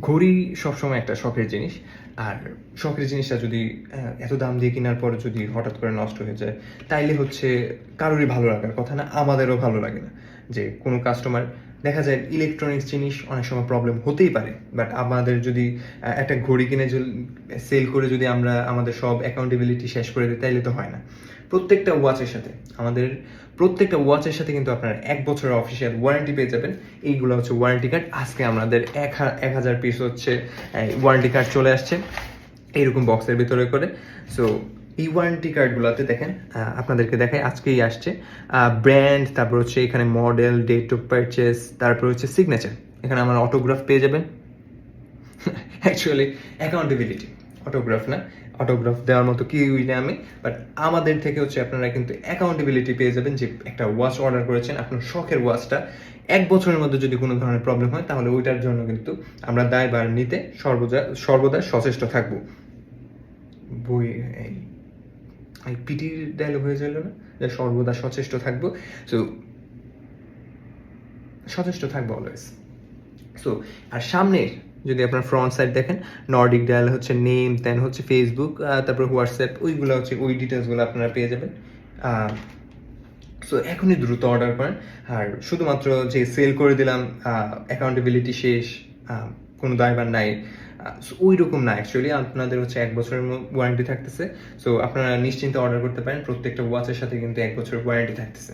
ঘড়ি সবসময় একটা শখের জিনিস। আর শখের জিনিসটা যদি এত দাম দিয়ে কেনার পরে যদি হঠাৎ করে নষ্ট হয়ে যায়, তাইলে হচ্ছে কারোরই ভালো লাগার কথা না, আমাদেরও ভালো লাগে না। যে কোনো কাস্টমার দেখা যায় ইলেকট্রনিক্স জিনিস অনেক সময় প্রবলেম হতেই পারে। বাট আমাদের যদি একটা ঘড়ি কিনে সেল করে যদি আমরা আমাদের সব অ্যাকাউন্টেবিলিটি শেষ করে দিই, তাইলে তো হয় না। প্রত্যেকটা ওয়াচের সাথে আমাদের প্রত্যেকটা ওয়াচের সাথে কিন্তু আপনারা ১ বছরের অফিসিয়াল ওয়ারেন্টি পেয়ে যাবেন। এইগুলো হচ্ছে ওয়ারেন্টি কার্ড। আজকে আমাদের ১,০০০ পিস হচ্ছে ওয়ারেন্টি কার্ড চলে আসছে এইরকম বক্সের ভিতরে করে। সো এই ওয়ারেন্টি কার্ডগুলোতে দেখেন, আপনাদেরকে দেখাই, আজকেই আসছে ব্র্যান্ড, তারপর হচ্ছে এখানে মডেল, ডেট অফ পারচেস, তারপর হচ্ছে সিগনেচার। এখানে আমার অটোগ্রাফ পেয়ে যাবেন। অ্যাকচুয়ালি অ্যাকাউন্টেবিলিটি, অটোগ্রাফ না, অটোগ্রাফ দেওয়ার মতো কিছুই না আমি। বাট আমাদের থেকে হচ্ছে আপনারা কিন্তু অ্যাকাউন্টেবিলিটি পেয়ে যাবেন যে একটা ওয়াচ অর্ডার করেছেন, আপনার শখের ওয়াচটা ১ বছরের মধ্যে যদি কোনো ধরনের প্রবলেম হয়, তাহলে ওইটার জন্য কিন্তু আমরা দায়ভার নিতে সর্বদা সচেষ্ট থাকবো। বই এই এই পিটির ডায়লগ হয়ে গেল না, যে সর্বদা সচেষ্ট থাকবো। সো সচেষ্ট থাকবো অলওয়েজ। সো আর সামনের যদি আপনার ফ্রন্ট সাইড দেখেন, নর্ডিক ডায়াল হচ্ছে নেম, দেন হচ্ছে ফেসবুক, তারপর হোয়াটসঅ্যাপ, ওইগুলো হচ্ছে ওই ডিটেলসগুলো আপনারা পেয়ে যাবেন। সো এখনই দ্রুত অর্ডার করেন। আর শুধুমাত্র যে সেল করে দিলাম অ্যাকাউন্টেবিলিটি শেষ, কোনো দায়ভার নাই, ওই রকম না। অ্যাকচুয়ালি আপনাদের হচ্ছে ১ বছরের ওয়ারেন্টি থাকতেছে। সো আপনারা নিশ্চিন্তে অর্ডার করতে পারেন। প্রত্যেকটা ওয়াচের সাথে কিন্তু ১ বছরের ওয়ারেন্টি থাকতেছে।